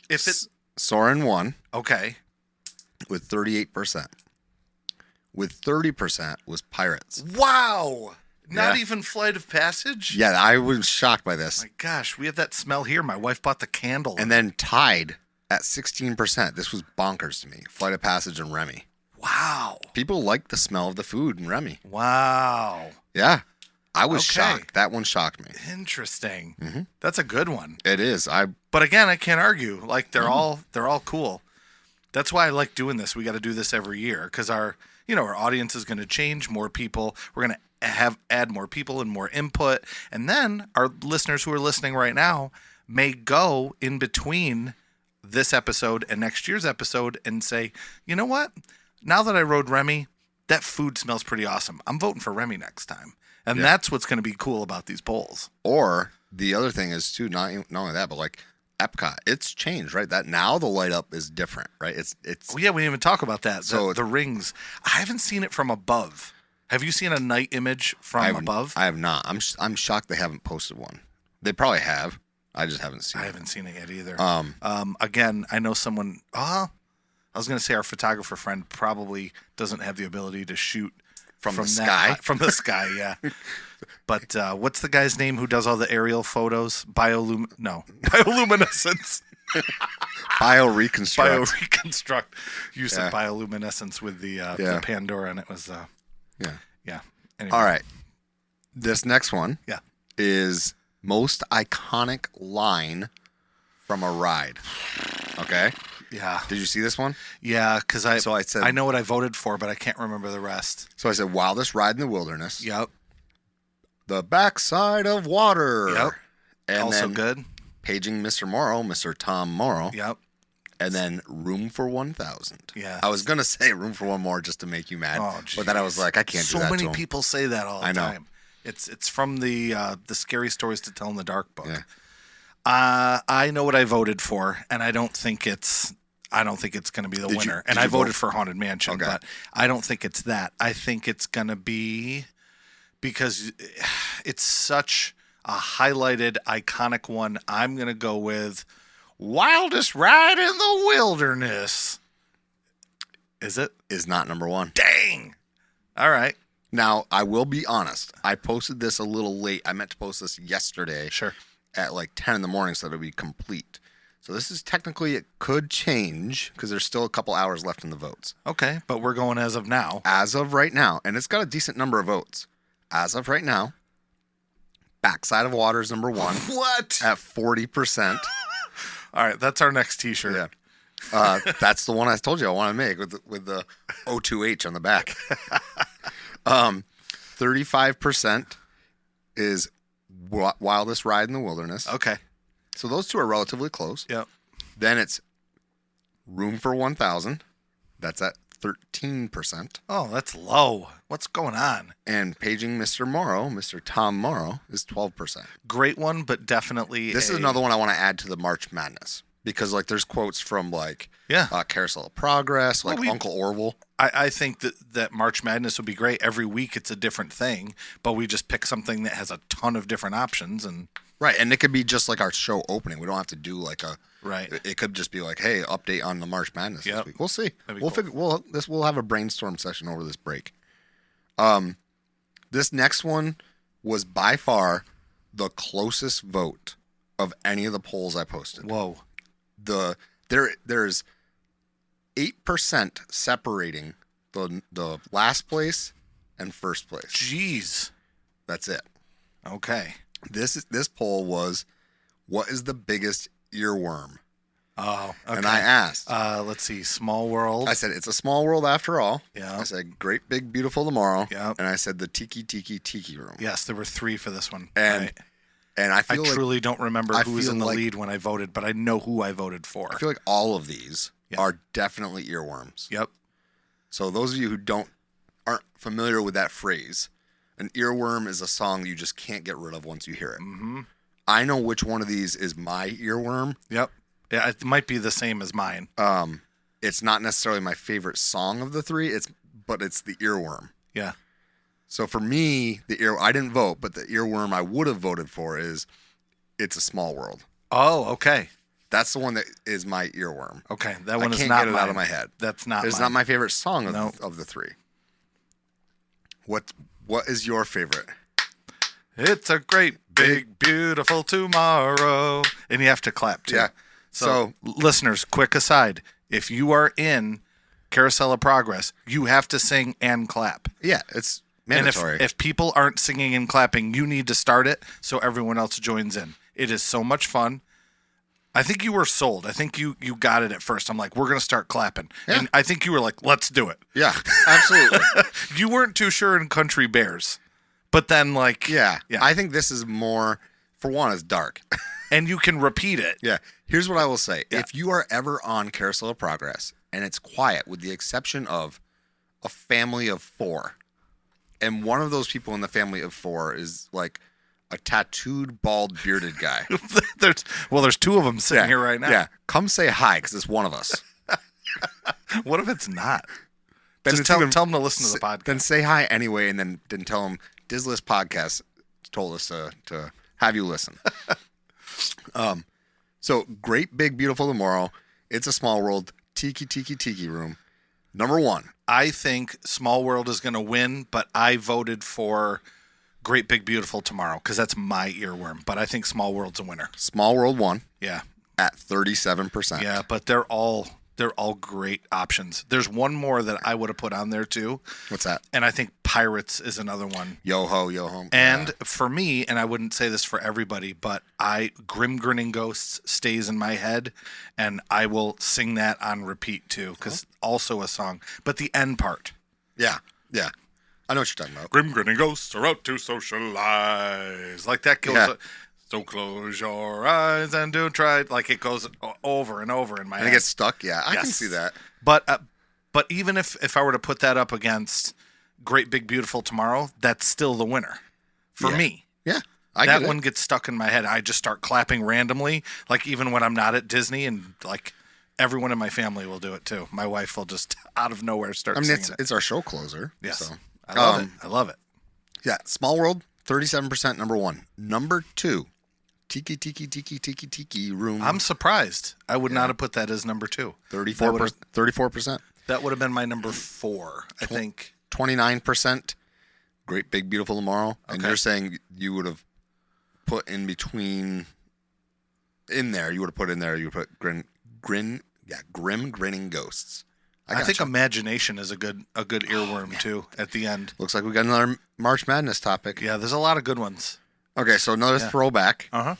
If it Soarin' won okay. with 38%. With 30% was Pirates. Wow. Not Yeah. even Flight of Passage? Yeah, I was shocked by this. My gosh, we have that smell here. My wife bought the candle. And then tied at 16%. This was bonkers to me. Flight of Passage and Remy. wow. People like the smell of the food in Remy. Wow. Yeah. I was Okay. shocked. That one shocked me. Interesting. Mhm. That's a good one. It is. But again, I can't argue. Like they're all cool. That's why I like doing this. We got to do this every year because our audience is going to change. More people. We're going to add more people and more input, and then our listeners who are listening right now may go in between this episode and next year's episode and say, you know what? Now that I rode Remy, that food smells pretty awesome. I'm voting for Remy next time, and that's what's going to be cool about these polls. Or the other thing is too, not only that, but like Epcot, it's changed, right? That now the light up is different, right? It's Oh, yeah, we didn't even talk about that. So The rings. I haven't seen it from above. Have you seen a night image from above? I have not. I'm shocked they haven't posted one. They probably have. I just haven't seen I it. haven't seen it yet either. Um, Again, I know someone. I was going to say our photographer friend probably doesn't have the ability to shoot From the that sky? high- from the sky, yeah. But what's the guy's name who does all the aerial photos? Bioluminescence. Bioreconstruct. Bioreconstruct. You said Yeah. bioluminescence with the Pandora, and it was Yeah. Anyway. All right. This next one Yeah. is most iconic line from a ride. Okay. Yeah. Did you see this one? Yeah, because I said, I know what I voted for, but I can't remember the rest. So I said, wildest ride in the wilderness. Yep. The backside of water. Yep. And Also then good. Paging Mr. Morrow, Mr. Tom Morrow. Yep. And then Room for 1,000. Yeah. I was going to say Room for One More just to make you mad. Oh, but then I was like, I can't do that So many to him. people say that all the I know. time. It's from the Scary Stories to Tell in the Dark book. Yeah. I know what I voted for, and I don't think it's going to be the Did you- winner. did And you I voted vote? for Haunted Mansion, Okay. but I don't think it's that. I think it's going to be because it's such a highlighted, iconic one. I'm going to go with Wildest Ride in the Wilderness. Is it? Is not number one. Dang. All right. Now, I will be honest. I posted this a little late. I meant to post this yesterday Sure. at like 10 in the morning so that it would be complete. So this is technically, it could change because there's still a couple hours left in the votes. Okay, but we're going as of now. As of right now, and it's got a decent number of votes. As of right now, Backside of Water is number one What? at 40%. All right, that's our next T-shirt. Yeah. That's the one I told you I want to make with the O2H on the back. 35% is Wildest Ride in the Wilderness. Okay. So those two are relatively close. Yep. Then it's Room for 1,000. That's at 13%. Oh, that's low. What's going on? And Paging Mr. Morrow, Mr. Tom Morrow, is 12%. Great one, but definitely This is another one I want to add to the March Madness. Because like there's quotes from like Carousel of Progress, like Uncle Orville. I think that March Madness would be great. Every week it's a different thing, but we just pick something that has a ton of different options and Right, and it could be just like our show opening. We don't have to do like a right. It could just be like, hey, update on the March Madness this week. We'll see. We'll cool. We'll have a brainstorm session over this break. This next one was by far the closest vote of any of the polls I posted. Whoa. There's 8% separating the last place and first place. Jeez. That's it. Okay. This poll was, what is the biggest earworm? Oh, okay. And I asked. Let's see. Small World. I said, it's a small world after all. Yeah. I said, great, big, beautiful tomorrow. Yeah. And I said, the Tiki Room. Yes, there were 3 for this one. And right. And I feel truly don't remember who was in the like, lead when I voted, but I know who I voted for. I feel like all of these are definitely earworms. Yep. So those of you who aren't familiar with that phrase, an earworm is a song you just can't get rid of once you hear it. Mm-hmm. I know which one of these is my earworm. Yep. Yeah, it might be the same as mine. It's not necessarily my favorite song of the 3, but it's the earworm. Yeah. So for me, I didn't vote, but the earworm I would have voted for is It's a Small World. Oh, okay. That's the one that is my earworm. Okay, that one is not I can't get it mine. out of my head. That's not It's mine. not my favorite song of the 3. What is your favorite? It's a great, big, beautiful tomorrow. And you have to clap, too. Yeah. So, listeners, quick aside. If you are in Carousel of Progress, you have to sing and clap. Yeah, it's mandatory. And if people aren't singing and clapping, you need to start it so everyone else joins in. It is so much fun. I think you were sold. I think you got it at first. I'm like, we're going to start clapping. Yeah. And I think you were like, let's do it. Yeah, absolutely. You weren't too sure in Country Bears. But then, like... Yeah. I think this is more... For one, it's dark. And you can repeat it. Yeah. Here's what I will say. Yeah. If you are ever on Carousel of Progress and it's quiet with the exception of a family of 4, and one of those people in the family of 4 is like a tattooed, bald, bearded guy. there's 2 of them sitting here right now. Yeah. Come say hi because it's one of us. What if it's not? Then Just tell them to listen to the podcast. Then say hi anyway and then tell them Dizless Podcast told us to have you listen. So great, big, beautiful tomorrow. It's a Small World. Tiki Room. Number 1. I think Small World is going to win, but I voted for Great Big Beautiful Tomorrow because that's my earworm. But I think Small World's a winner. Small World won. Yeah. At 37%. Yeah, but they're all great options. There's one more that I would have put on there too. What's that? And I think Pirates is another one. Yo ho, yo home. And for me, and I wouldn't say this for everybody, but Grim Grinning Ghosts stays in my head, and I will sing that on repeat too, because also a song. But the end part. Yeah. I know what you're talking about. Grim Grinning Ghosts are out to socialize. Like that goes. Yeah. So close your eyes and do try. Like it goes over and over in my head. And it gets stuck. Yeah, I can see that. But even if I were to put that up against Great Big Beautiful Tomorrow, that's still the winner for me. Yeah, that one gets stuck in my head. I just start clapping randomly, like even when I'm not at Disney, and like everyone in my family will do it too. My wife will just out of nowhere start singing it. It's our show closer. Yes, so. I love it. Yeah, Small World, 37%. Number 1. Number 2. Tiki Room. I'm surprised. I would not have put that as number 2. 34%. That would have been my number 4, I think. 29%. Great Big Beautiful Tomorrow. And Okay. you're saying you would have put in between in there. You would have put in there. You would put Grim Grinning Ghosts. I think Imagination is a good earworm too at the end. Looks like we got another March Madness topic. Yeah, there's a lot of good ones. Okay, so another throwback. Uh-huh.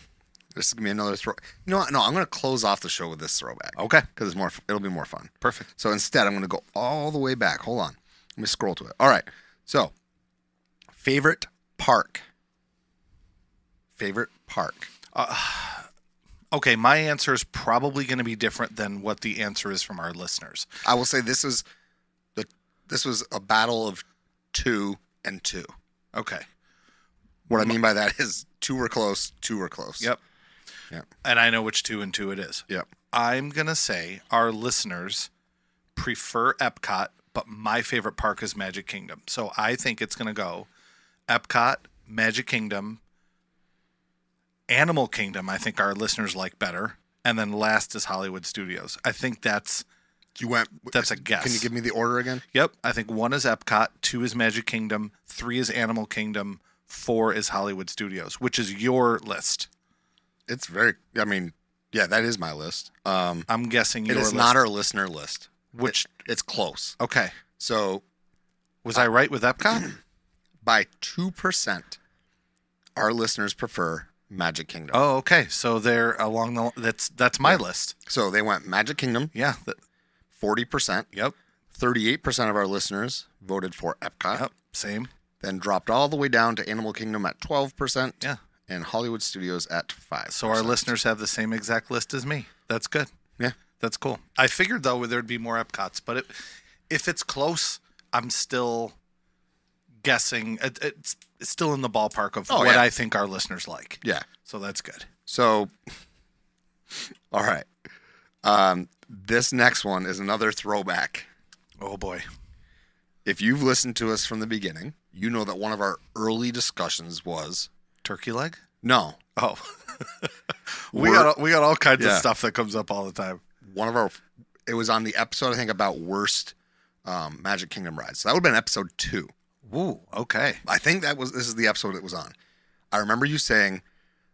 This is gonna be another throw. You know what? No, I'm gonna close off the show with this throwback. Okay. Because it'll be more fun. Perfect. So instead, I'm gonna go all the way back. Hold on. Let me scroll to it. All right. So, favorite park. Okay, my answer is probably going to be different than what the answer is from our listeners. I will say this was a battle of 2 and 2. Okay. What I mean by that is 2 were close, 2 were close. Yep. And I know which 2 and 2 it is. Yep. I'm going to say our listeners prefer Epcot, but my favorite park is Magic Kingdom. So I think it's going to go Epcot, Magic Kingdom, Animal Kingdom, I think our listeners like better. And then last is Hollywood Studios. I think that's a guess. Can you give me the order again? Yep. I think 1 is Epcot, 2 is Magic Kingdom, 3 is Animal Kingdom, 4 is Hollywood Studios, which is your list. It's that is my list. I'm guessing your list. It is not our listener list. Which it's close. Okay. So was I right with Epcot? by 2%, our listeners prefer Magic Kingdom. Oh, okay. So they're along the that's my list. So they went Magic Kingdom. Yeah. 40%. Yep. 38% of our listeners voted for Epcot. Yep. Same. Then dropped all the way down to Animal Kingdom at 12%. Yeah. And Hollywood Studios at 5%. So our listeners have the same exact list as me. That's good. Yeah. That's cool. I figured, though, there'd be more Epcots, but if it's close, I'm still guessing. It's still in the ballpark of what I think our listeners like. Yeah. So that's good. So, all right. This next one is another throwback. Oh, boy. If you've listened to us from the beginning, you know that one of our early discussions was... Turkey leg? No. Oh. we got all kinds of stuff that comes up all the time. It was on the episode, I think, about worst Magic Kingdom rides. So that would have been episode 2. Ooh, okay. I think this is the episode it was on. I remember you saying,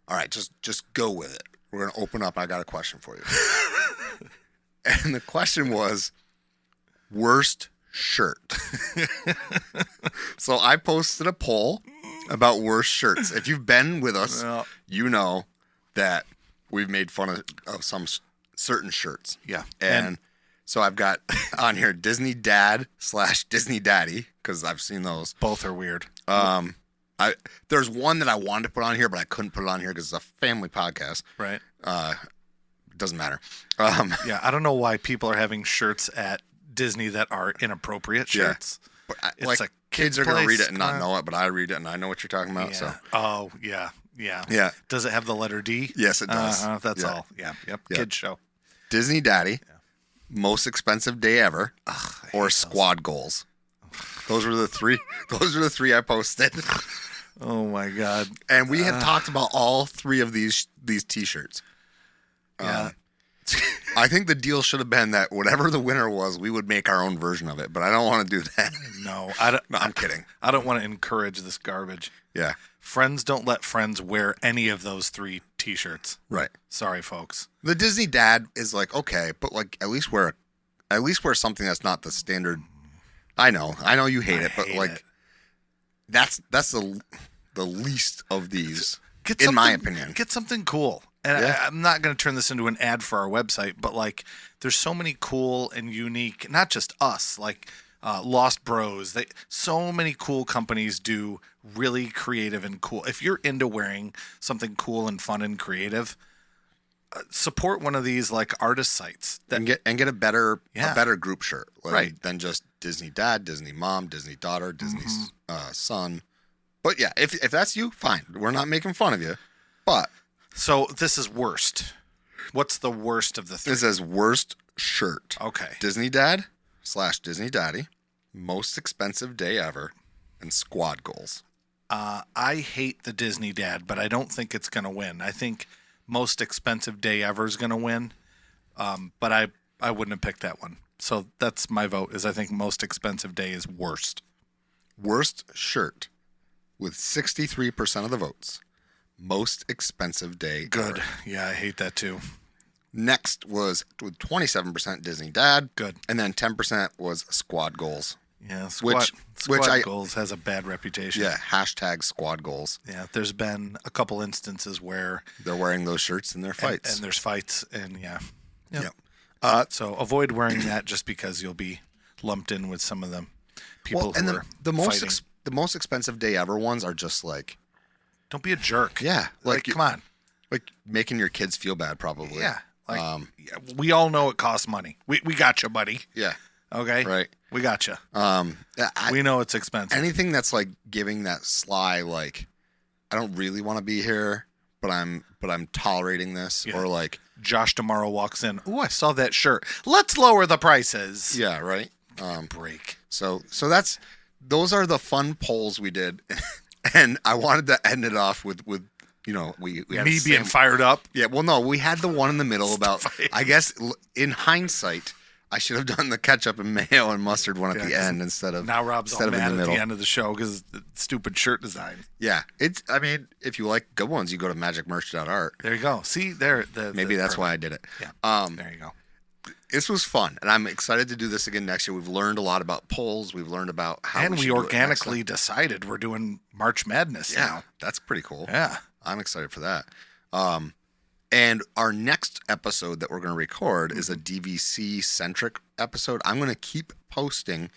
all right, just go with it. We're going to open up. I got a question for you. And the question was, worst shirt. So I posted a poll about worst shirts. If you've been with us, you know that we've made fun of some certain shirts. Yeah. And so I've got on here Disney Dad / Disney Daddy, because I've seen those. Both are weird. There's one that I wanted to put on here, but I couldn't put it on here because it's a family podcast. Right. Doesn't matter. Yeah, I don't know why people are having shirts at Disney that are inappropriate shirts. Yeah. But it's like a kids are going to read it and not know it, but I read it and I know what you're talking about. Yeah. So. Oh, yeah. Yeah. Yeah. Does it have the letter D? Yes, it does. That's all. Yeah. Yep. Yeah. Kids show. Disney Daddy, most expensive day ever, or squad goals. Those were the three. Those were the three I posted. Oh my God! And we have talked about all three of these T-shirts. Yeah. I think the deal should have been that whatever the winner was, we would make our own version of it. But I don't want to do that. No, I don't. No, I'm kidding. I don't want to encourage this garbage. Yeah. Friends don't let friends wear any of those 3 T-shirts. Right. Sorry, folks. The Disney Dad is like, okay, but like at least wear something that's not the standard. I know you hate it, but like that's the least of these, in my opinion. Get something cool. And I'm not going to turn this into an ad for our website, but like there's so many cool and unique, not just us, like Lost Bros. So many cool companies do really creative and cool. If you're into wearing something cool and fun and creative, support one of these like artist sites and get a better group shirt, than just Disney Dad, Disney Mom, Disney Daughter, Disney Son. But yeah, if that's you, fine. We're not making fun of you. But so this is worst. What's the worst of the 3? This says worst shirt. Okay. Disney Dad / Disney Daddy, most expensive day ever, and squad goals. I hate the Disney Dad, but I don't think it's going to win. I think most expensive day ever is going to win. But I wouldn't have picked that one. So that's my vote, is I think most expensive day is worst. Worst shirt with 63% of the votes. Most expensive day Good. ever. Yeah, I hate that too. Next was with 27% Disney Dad. Good. And then 10% was squad goals. Yeah, squad goals has a bad reputation. Yeah, hashtag squad goals. Yeah, there's been a couple instances where they're wearing those shirts in their fights. And there's fights, and yeah. Yep. So avoid wearing that just because you'll be lumped in with some of them people who are fighting. The most expensive day ever ones are just like, don't be a jerk. Yeah, like come on, like making your kids feel bad, probably. Yeah, like we all know it costs money. We got you, buddy. Yeah. Okay. Right. We got you. We know it's expensive. Anything that's like giving that sly, like, I don't really want to be here, but I'm tolerating this, or like Josh tomorrow walks in. Oh, I saw that shirt. Let's lower the prices. Yeah. Right. Break. So those are the fun polls we did, and I wanted to end it off with we had me being fired up. Yeah. Well, no, we had the one in the middle about. I guess in hindsight, I should have done the ketchup and mayo and mustard one at the end instead of now. Rob's all mad at the end of the show because the stupid shirt design. Yeah, I mean, if you like good ones, you go to magicmerch.art. There you go. See there. Maybe that's why I did it. Yeah. There you go. this was fun, and I'm excited to do this again next year. We've learned a lot about polls. We've learned about how and we we should do it organically next decided we're doing March Madness time. now. That's pretty cool. Yeah. I'm excited for that. And our next episode that we're going to record is a DVC centric episode. I'm going to keep posting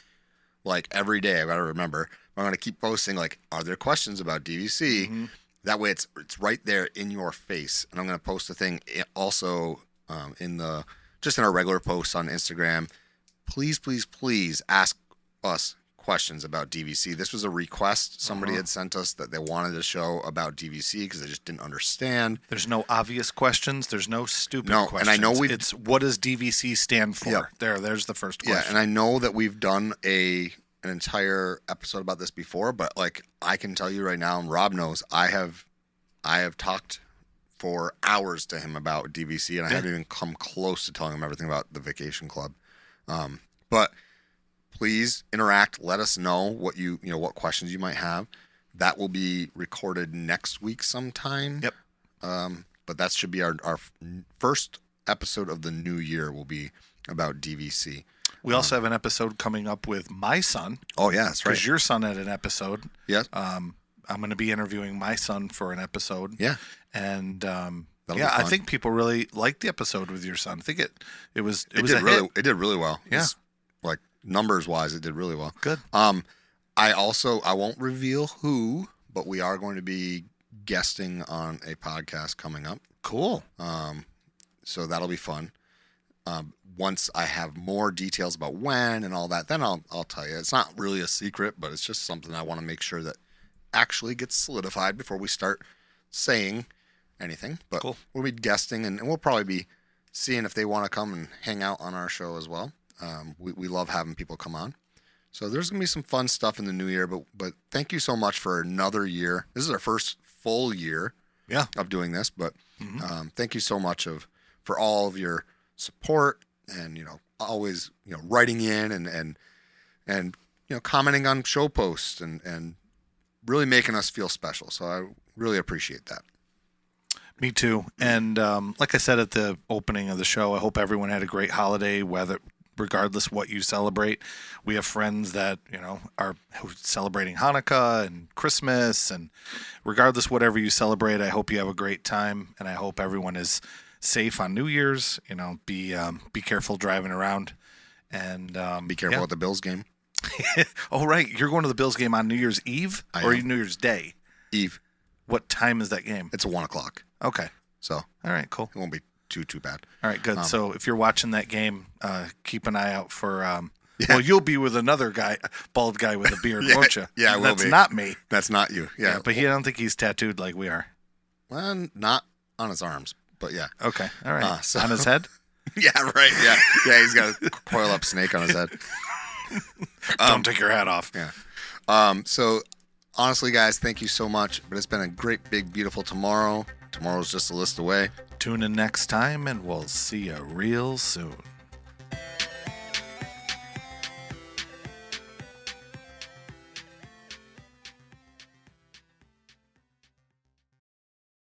like every day. I got to remember. I'm going to keep posting like, are there questions about DVC? Mm-hmm. That way it's right there in your face. And I'm going to post a thing also in our regular posts on Instagram. Please, please, please ask us questions about DVC. This was a request somebody had sent us that they wanted to show about DVC because they just didn't understand. There's no obvious questions. There's no stupid questions. And I know it's what does DVC stand for? Yep. There's the first question. Yeah, and I know that we've done an entire episode about this before, but like I can tell you right now, and Rob knows, I have talked for hours to him about DVC, and I haven't even come close to telling him everything about the Vacation Club. But please interact. Let us know what what questions you might have. That will be recorded next week sometime. Yep. But that should be our first episode of the new year will be about DVC. We also have an episode coming up with my son. Oh yeah, that's right. Because your son had an episode. Yes. I'm going to be interviewing my son for an episode. Yeah. And be I fun. think people really liked the episode with your son. I think it was It a hit. did really well. Yeah. Like numbers wise, it did really well. Good. I won't reveal who, but we are going to be guesting on a podcast coming up. Cool. So that'll be fun. Once I have more details about when and all that, then I'll tell you. It's not really a secret, but it's just something I want to make sure that actually gets solidified before we start saying anything. But cool. We'll be guesting, and we'll probably be seeing if they want to come and hang out on our show as well. We love having people come on. So there's going to be some fun stuff in the new year, but thank you so much for another year. This is our first full year of doing this, but thank you so much for all of your support and, always, writing in and commenting on show posts and really making us feel special. So I really appreciate that. Me too. And like I said at the opening of the show, I hope everyone had a great holiday, regardless what you celebrate. We have friends that, are celebrating Hanukkah and Christmas, and regardless whatever you celebrate, I hope you have a great time, and I hope everyone is safe on New Year's. Be careful driving around, and be careful at the Bills game. Oh, right. You're going to the Bills game on New Year's Eve or New Year's Day? Eve. What time is that game? It's 1:00. Okay. So. All right, cool. It won't be too bad. All right, good. So if you're watching that game, keep an eye out for. Well, you'll be with another guy, bald guy with a beard, won't you? Yeah, that's not me. That's not you. Yeah, but I don't think he's tattooed like we are. Well, not on his arms, but yeah. Okay, all right. On his head? Yeah, right. Yeah. He's got a coil up snake on his head. Don't take your hat off. Yeah. So honestly, guys, thank you so much. But it's been a great, big, beautiful tomorrow. Tomorrow's just a list away. Tune in next time, and we'll see you real soon.